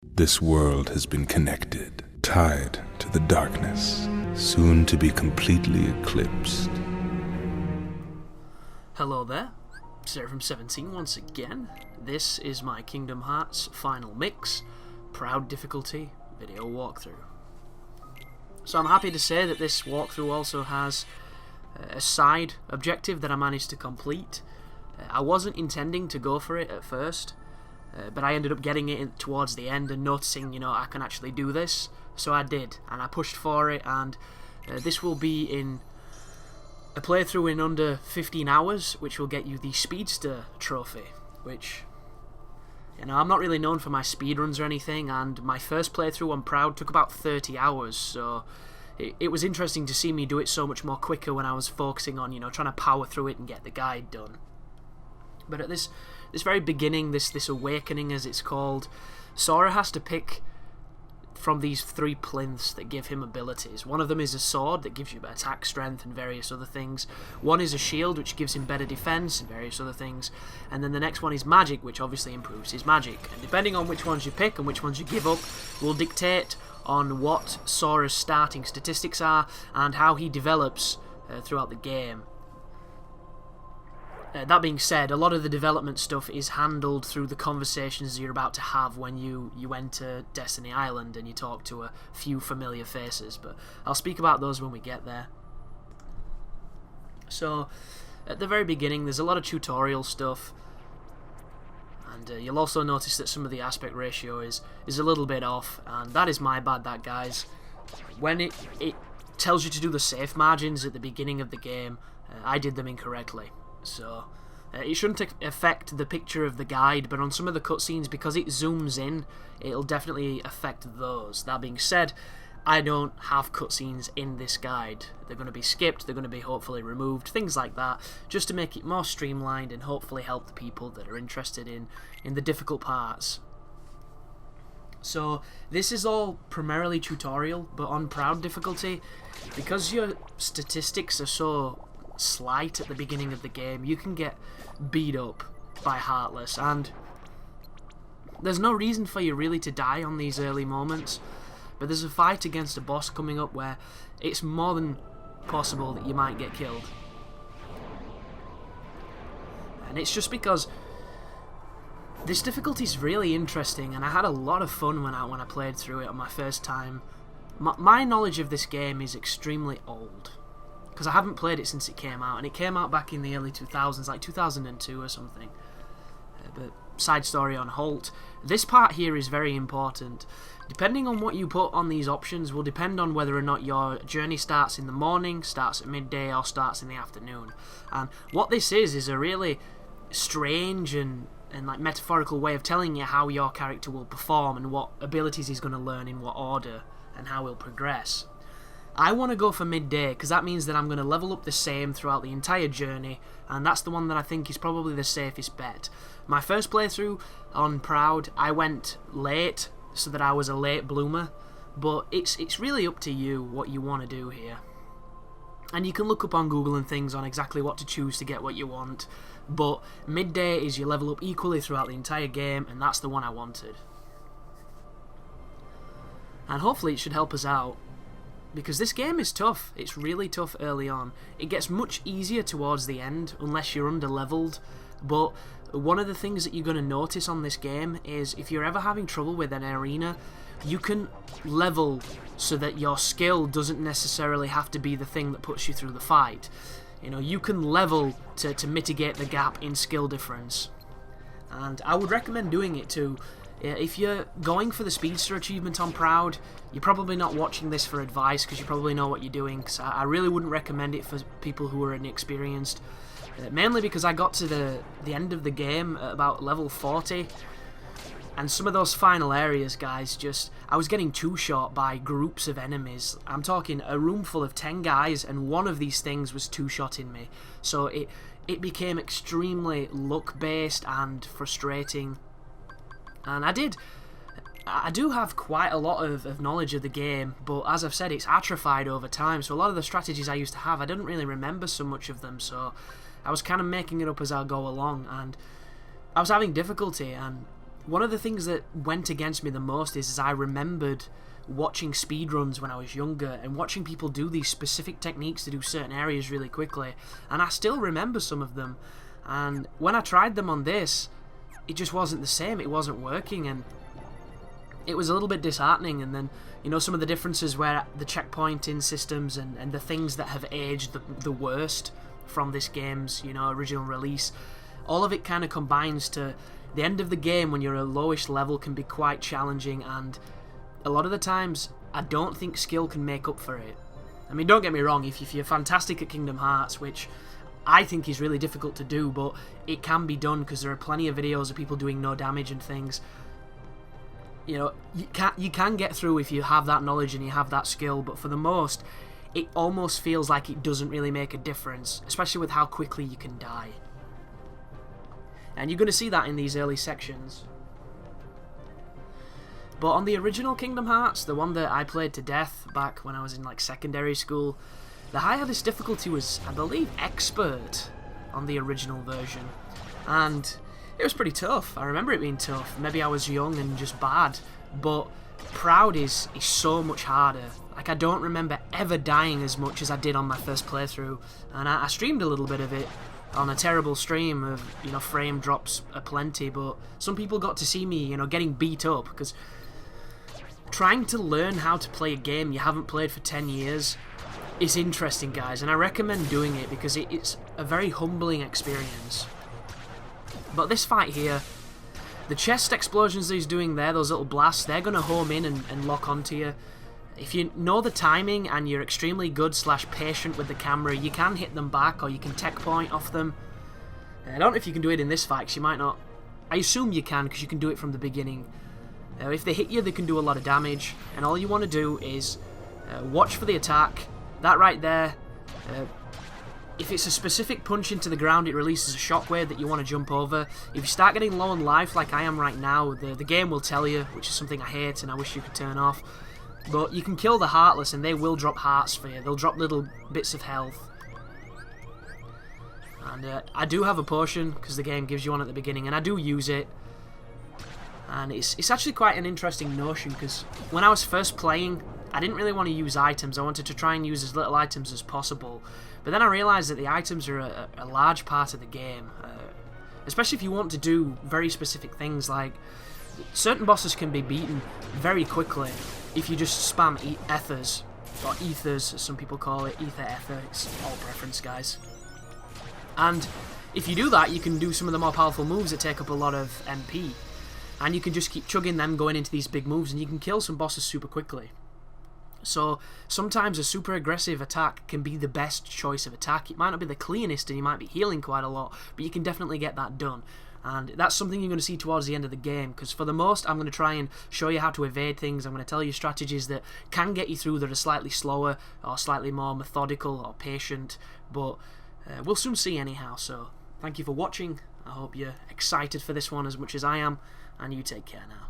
This world has been connected, tied to the darkness, soon to be completely eclipsed. Hello there, Seraphim17 once again. This is my Kingdom Hearts Final Mix, Proud Difficulty video walkthrough. So I'm happy to say that this walkthrough also has a side objective that I managed to complete. I wasn't intending to go for it at first, but I ended up getting it towards the end and noticing, I can actually do this. So I did, and I pushed for it, and this will be in a playthrough in under 15 hours, which will get you the Speedster Trophy, which, I'm not really known for my speedruns or anything, and my first playthrough on Proud took about 30 hours, so it was interesting to see me do it so much more quicker when I was focusing on, trying to power through it and get the guide done. But at this very beginning, this awakening as it's called, Sora has to pick from these 3 plinths that give him abilities. One of them is a sword that gives you attack strength and various other things. One is a shield which gives him better defense and various other things. And then the next one is magic, which obviously improves his magic. And depending on which ones you pick and which ones you give up will dictate on what Sora's starting statistics are and how he develops throughout the game. That being said, a lot of the development stuff is handled through the conversations you're about to have when you enter Destiny Island and you talk to a few familiar faces, but I'll speak about those when we get there. So, at the very beginning, there's a lot of tutorial stuff, and you'll also notice that some of the aspect ratio is a little bit off, and that is my bad, that guys. When it tells you to do the safe margins at the beginning of the game, I did them incorrectly. So, it shouldn't affect the picture of the guide, but on some of the cutscenes, because it zooms in, it'll definitely affect those. That being said, I don't have cutscenes in this guide. They're going to be skipped, they're going to be hopefully removed, things like that, just to make it more streamlined and hopefully help the people that are interested in the difficult parts. So, this is all primarily tutorial, but on Proud difficulty, because your statistics are so slight at the beginning of the game, you can get beat up by Heartless, and there's no reason for you really to die on these early moments, but there's a fight against a boss coming up where it's more than possible that you might get killed. And it's just because this difficulty is really interesting, and I had a lot of fun when I played through it on my first time. My knowledge of this game is extremely old, because I haven't played it since it came out, and it came out back in the early 2000s, like 2002 or something. But side story on Holt, this part here is very important. Depending on what you put on these options will depend on whether or not your journey starts in the morning, starts at midday, or starts in the afternoon. And what this is a really strange and like metaphorical way of telling you how your character will perform and what abilities he's going to learn in what order and how he'll progress. I want to go for midday because that means that I'm going to level up the same throughout the entire journey, and that's the one that I think is probably the safest bet. My first playthrough on Proud, I went late so that I was a late bloomer, but it's really up to you what you want to do here. And you can look up on Google and things on exactly what to choose to get what you want, but midday is you level up equally throughout the entire game, and that's the one I wanted. And hopefully it should help us out, because this game is tough. It's really tough early on. It gets much easier towards the end, unless you're under-leveled, but one of the things that you're going to notice on this game is if you're ever having trouble with an arena, you can level so that your skill doesn't necessarily have to be the thing that puts you through the fight. You can level to mitigate the gap in skill difference. And I would recommend doing it too. If you're going for the Speedster achievement on Proud, you're probably not watching this for advice because you probably know what you're doing, because I really wouldn't recommend it for people who are inexperienced. Mainly because I got to the end of the game at about level 40, and some of those final areas, guys, I was getting two-shot by groups of enemies. I'm talking a room full of 10 guys, and one of these things was two-shotting me. So it became extremely luck-based and frustrating. And I do have quite a lot of knowledge of the game, but as I've said, it's atrophied over time, so a lot of the strategies I used to have, I didn't really remember so much of them, so I was kind of making it up as I go along, and I was having difficulty, and one of the things that went against me the most is I remembered watching speedruns when I was younger and watching people do these specific techniques to do certain areas really quickly, and I still remember some of them, and when I tried them on this, it just wasn't the same. It wasn't working, and it was a little bit disheartening. And then, you know, some of the differences where the checkpointing systems and the things that have aged the worst from this game's, you know, original release, all of it kind of combines to the end of the game when you're at a lowish level can be quite challenging, and a lot of the times I don't think skill can make up for it. I mean, don't get me wrong, if you're fantastic at Kingdom Hearts, which I think is really difficult to do, but it can be done because there are plenty of videos of people doing no damage and things. You know, you can get through if you have that knowledge and you have that skill, but for the most, it almost feels like it doesn't really make a difference, especially with how quickly you can die. And you're going to see that in these early sections. But on the original Kingdom Hearts, the one that I played to death back when I was in like secondary school, the hardest difficulty was, I believe, Expert on the original version. And it was pretty tough. I remember it being tough. Maybe I was young and just bad, but Proud is so much harder. Like, I don't remember ever dying as much as I did on my first playthrough, and I streamed a little bit of it on a terrible stream of, you know, frame drops aplenty, but some people got to see me, you know, getting beat up, because trying to learn how to play a game you haven't played for 10 years is interesting, guys, and I recommend doing it because it's a very humbling experience. But this fight here, the chest explosions that he's doing there, those little blasts, they're going to home in and lock onto you. If you know the timing and you're extremely good / patient with the camera, you can hit them back or you can tech point off them. I don't know if you can do it in this fight, because you might not. I assume you can, because you can do it from the beginning. If they hit you, they can do a lot of damage, and all you want to do is watch for the attack. That right there, if it's a specific punch into the ground, it releases a shockwave that you want to jump over. If you start getting low on life like I am right now, the game will tell you, which is something I hate and I wish you could turn off. But you can kill the Heartless and they will drop hearts for you. They'll drop little bits of health. And I do have a potion, because the game gives you one at the beginning, and I do use it. And it's actually quite an interesting notion, because when I was first playing, I didn't really want to use items. I wanted to try and use as little items as possible. But then I realised that the items are a large part of the game. Especially if you want to do very specific things, like certain bosses can be beaten very quickly if you just spam ethers, or ethers as some people call it, ether, ether, it's all preference, guys. And if you do that, you can do some of the more powerful moves that take up a lot of MP. And you can just keep chugging them going into these big moves, and you can kill some bosses super quickly. So sometimes a super aggressive attack can be the best choice of attack. It might not be the cleanest and you might be healing quite a lot, but you can definitely get that done. And that's something you're going to see towards the end of the game, because for the most, I'm going to try and show you how to evade things. I'm going to tell you strategies that can get you through that are slightly slower or slightly more methodical or patient, but we'll soon see anyhow. So thank you for watching. I hope you're excited for this one as much as I am, and you take care now.